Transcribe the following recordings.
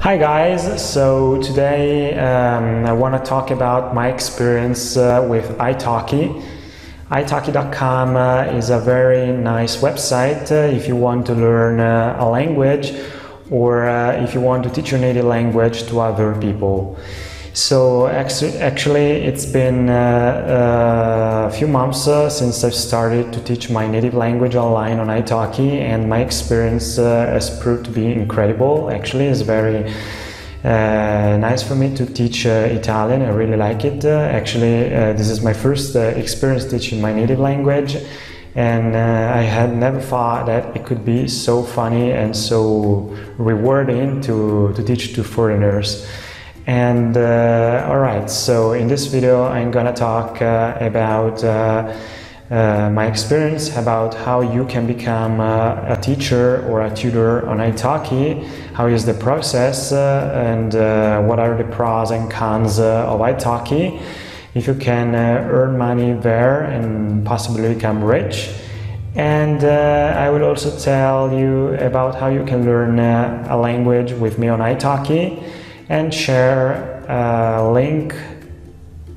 Hi guys, so today I want to talk about my experience with Italki. Italki.com is a very nice website if you want to learn a language or if you want to teach your native language to other people. So actually it's been a few months since I've started to teach my native language online on Italki, and my experience has proved to be incredible. Actually, it's very nice for me to teach Italian. I really like it. This is my first experience teaching my native language, and I had never thought that it could be so funny and so rewarding to teach to foreigners. And alright, so in this video I'm gonna talk about my experience, about how you can become a teacher or a tutor on Italki, how is the process, and what are the pros and cons of Italki, if you can earn money there and possibly become rich. And I will also tell you about how you can learn a language with me on Italki, and share a link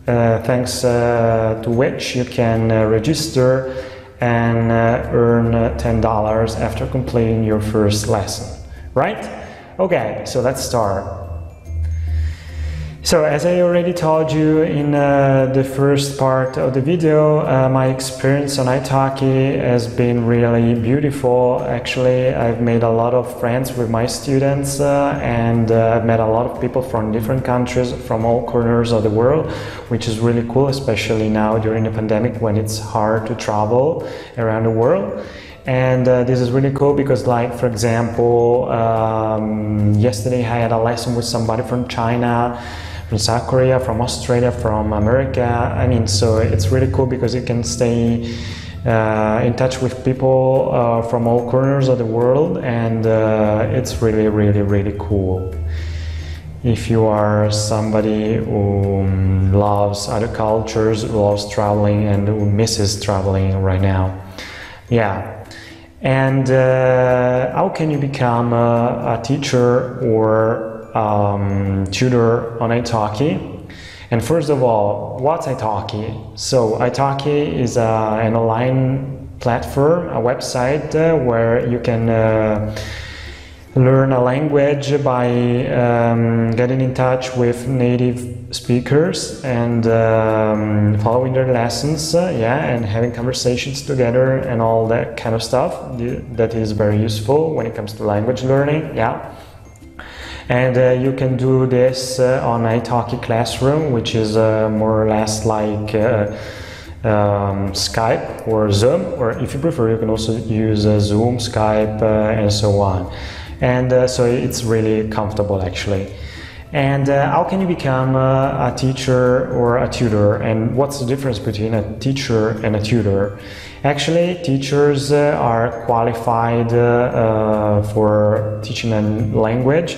thanks to which you can register and earn $10 after completing your first lesson. Right? Okay, so let's start. So as I already told you in the first part of the video, my experience on Italki has been really beautiful. Actually, I've made a lot of friends with my students and I've met a lot of people from different countries, from all corners of the world, which is really cool, especially now during the pandemic when it's hard to travel around the world. And this is really cool because, like, for example, yesterday I had a lesson with somebody from China, from South Korea, from Australia, from America. I mean, so it's really cool because you can stay in touch with people from all corners of the world, and it's really cool. If you are somebody who loves other cultures, who loves traveling and who misses traveling right now. Yeah. And how can you become a teacher or tutor on Italki? And first of all, what's Italki? So Italki is an online platform, a website where you can learn a language by getting in touch with native speakers and following their lessons, and having conversations together and all that kind of stuff. That is very useful when it comes to language learning, And you can do this on Italki Classroom, which is more or less like Skype or Zoom, or if you prefer, you can also use Zoom, Skype, and so on. And so it's really comfortable, actually. And how can you become a teacher or a tutor? And what's the difference between a teacher and a tutor? Actually, teachers are qualified for teaching a language,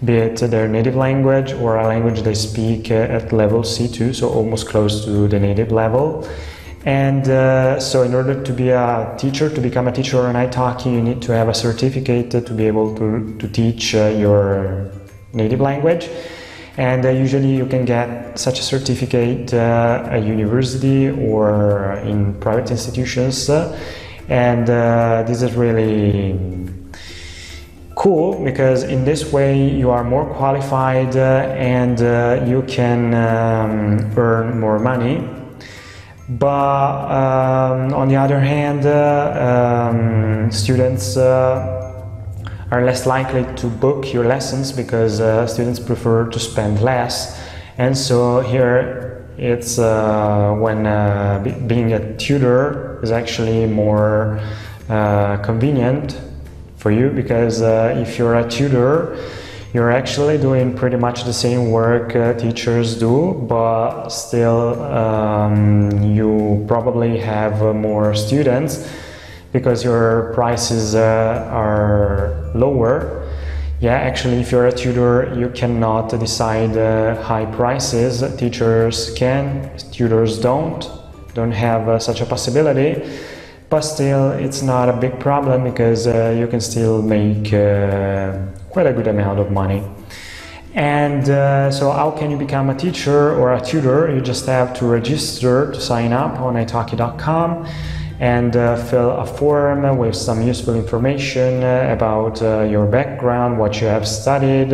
be it their native language or a language they speak at level C2, so almost close to the native level. And so in order to be a teacher, to become a teacher on Italki, you need to have a certificate to be able to teach your native language. And usually you can get such a certificate at university or in private institutions. And this is really cool because in this way you are more qualified and you can earn more money. But on the other hand, students are less likely to book your lessons because students prefer to spend less. And so here it's when being a tutor is actually more convenient for you, because if you're a tutor, you're actually doing pretty much the same work teachers do, but still you probably have more students because your prices are lower. Actually, if you're a tutor, you cannot decide high prices. Teachers can, tutors don't have such a possibility. but still it's not a big problem because you can still make quite a good amount of money. And so how can you become a teacher or a tutor? You just have to register to sign up on Italki.com and fill a form with some useful information about your background, what you have studied,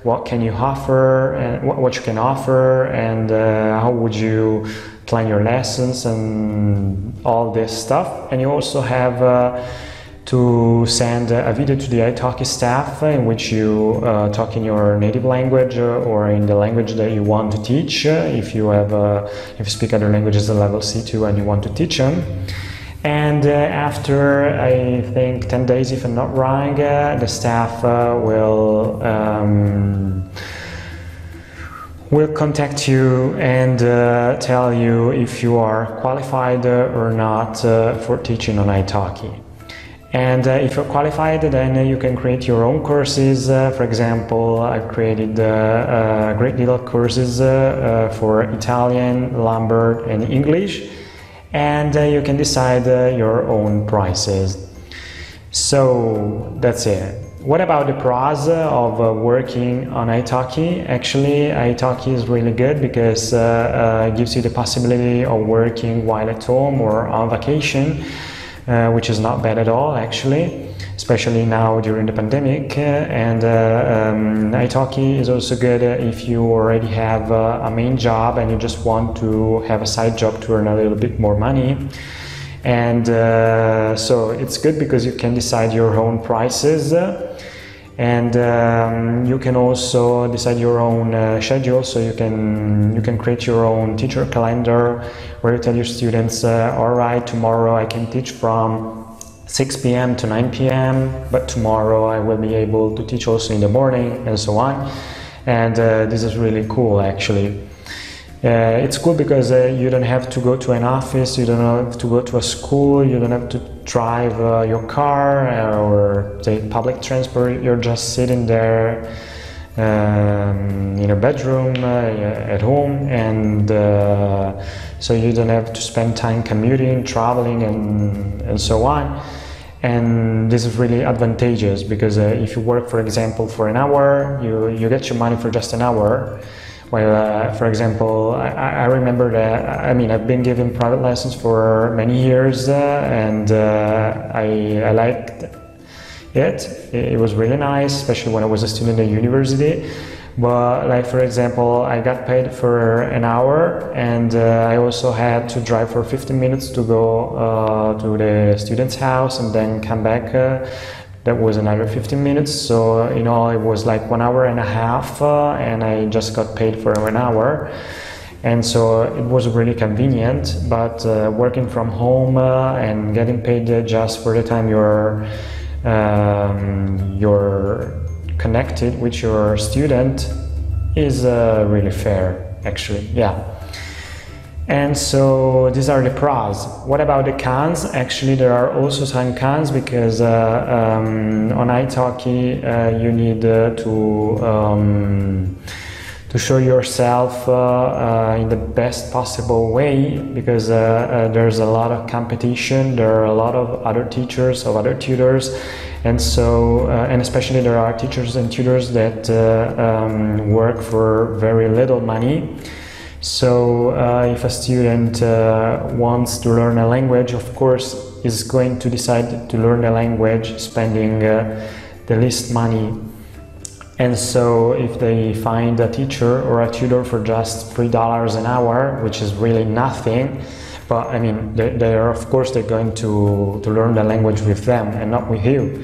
what can you offer, and what you can offer, and how would you plan your lessons and all this stuff. And you also have to send a video to the Italki staff in which you talk in your native language or in the language that you want to teach. If you speak other languages at level C2 and you want to teach them. And after, I think, 10 days, if I'm not wrong, the staff will contact you and tell you if you are qualified or not for teaching on Italki. And if you're qualified, then you can create your own courses. For example, I've created a great deal of courses for Italian, Lombard, and English. And you can decide your own prices. So that's it. What about the pros of working on Italki? Actually, Italki is really good because it gives you the possibility of working while at home or on vacation, which is not bad at all, actually, especially now during the pandemic. And Italki is also good if you already have a main job and you just want to have a side job to earn a little bit more money. And so it's good because you can decide your own prices, and you can also decide your own schedule. So you can create your own teacher calendar where you tell your students, all right, tomorrow I can teach from 6 p.m. to 9 p.m. but tomorrow I will be able to teach also in the morning, and so on. And this is really cool, actually. It's cool because you don't have to go to an office, you don't have to go to a school, you don't have to drive your car or take public transport. You're just sitting there in a bedroom at home, and so you don't have to spend time commuting, traveling, and so on. And this is really advantageous because if you work, for example, for an hour, you get your money for just an hour. Well, for example, I remember that, I mean, I've been giving private lessons for many years and I liked it. It was really nice, especially when I was a student at university. But like, for example, I got paid for an hour and I also had to drive for 15 minutes to go to the student's house and then come back. That was another 15 minutes, so in all it was like 1 hour and a half, and I just got paid for an hour. And so it was really convenient, but working from home and getting paid just for the time you're connected with your student is really fair, actually, yeah. And so these are the pros. What about the cons? Actually, there are also some cons because on Italki you need to show yourself in the best possible way because there's a lot of competition. There are a lot of other teachers, of other tutors, and so and especially there are teachers and tutors that work for very little money. So if a student wants to learn a language, of course, is going to decide to learn a language spending the least money. And so if they find a teacher or a tutor for just $3 an hour, which is really nothing, but I mean, of course they're going to learn the language with them and not with you.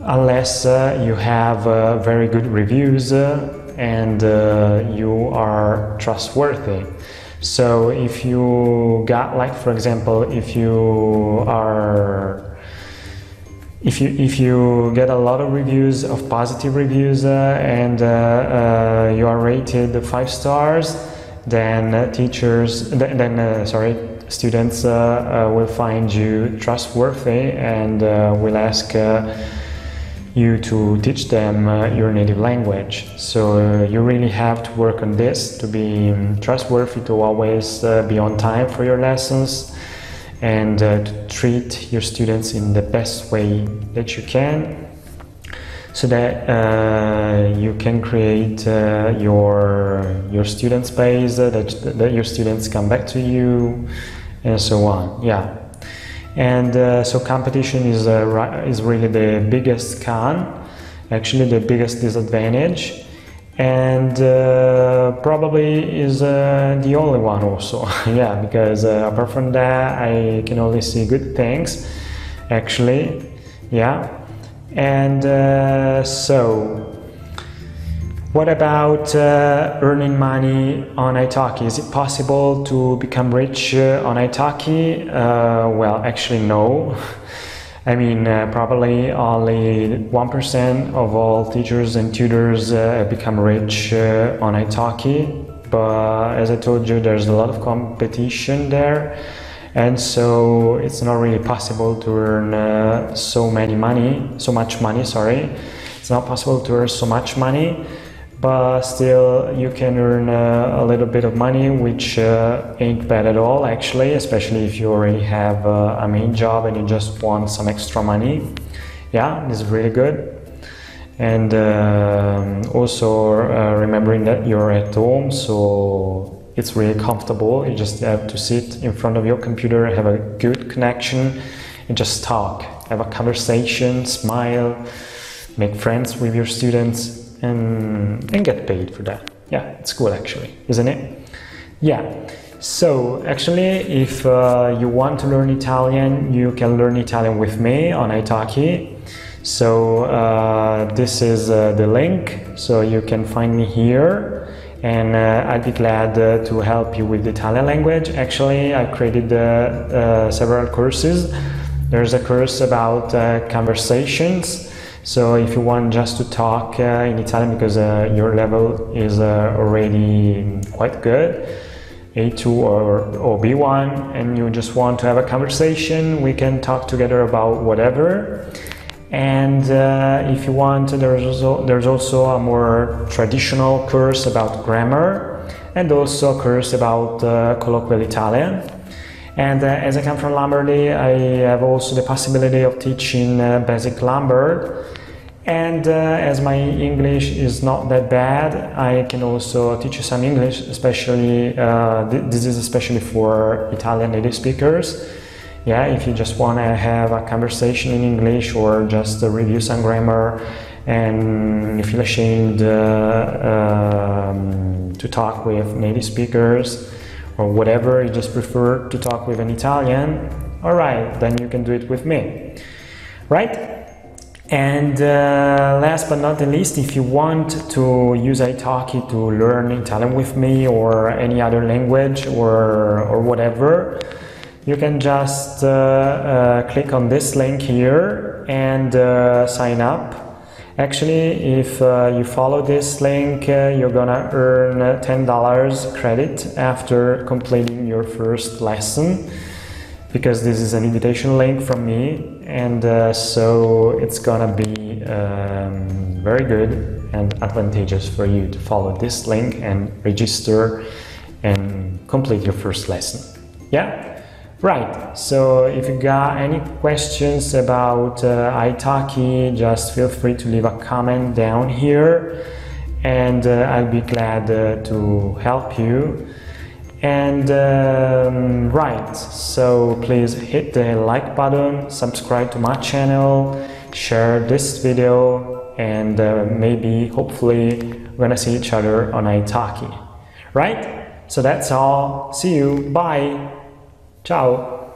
Unless you have very good reviews and you are trustworthy. So if you got, like, for example, if you get a lot of reviews, of positive reviews, and you are rated 5 stars, then students will find you trustworthy and will ask you to teach them your native language. So you really have to work on this to be trustworthy, to always be on time for your lessons, and to treat your students in the best way that you can, so that you can create your student space, that your students come back to you, and so on. Yeah. And so competition is really the biggest con, actually the biggest disadvantage, and probably is the only one also. Yeah, because apart from that I can only see good things, actually. Yeah. And so what about earning money on Italki? Is it possible to become rich on Italki? Well, actually no. I mean, probably only 1% of all teachers and tutors become rich on Italki. But as I told you, there's a lot of competition there, and so it's not really possible to earn so much money. Sorry, it's not possible to earn so much money. But still you can earn a little bit of money, which ain't bad at all, actually, especially if you already have a main job and you just want some extra money. Yeah, this is really good. And also remembering that you're at home, so it's really comfortable. You just have to sit in front of your computer, have a good connection, and just talk, have a conversation, smile, make friends with your students, and get paid for that. Yeah, it's cool, actually, isn't it? Yeah. So actually, if you want to learn Italian, you can learn Italian with me on Italki. So this is the link, so you can find me here, and I'd be glad to help you with the Italian language. Actually, I created several courses. There's a course about conversations. So if you want just to talk in Italian, because your level is already quite good, A2 or B1, and you just want to have a conversation, we can talk together about whatever. And if you want, there's also a more traditional course about grammar, and also a course about colloquial Italian. And as I come from Lombardy, I have also the possibility of teaching basic Lombard. And as my English is not that bad, I can also teach you some English, especially, this is especially for Italian native speakers. Yeah, if you just want to have a conversation in English, or just review some grammar, and you feel ashamed to talk with native speakers, or whatever, you just prefer to talk with an Italian, all right, then you can do it with me, right? And last but not the least, if you want to use Italki to learn Italian with me, or any other language, or whatever, you can just click on this link here and sign up. Actually, if you follow this link, you're gonna earn $10 credit after completing your first lesson, because this is an invitation link from me, and so it's gonna be very good and advantageous for you to follow this link and register and complete your first lesson. Yeah? Right, so if you got any questions about Italki, just feel free to leave a comment down here, and I'll be glad to help you. And right, so please hit the like button, subscribe to my channel, share this video, and maybe, hopefully, we're gonna see each other on Italki. Right? So that's all. See you. Bye. Ciao.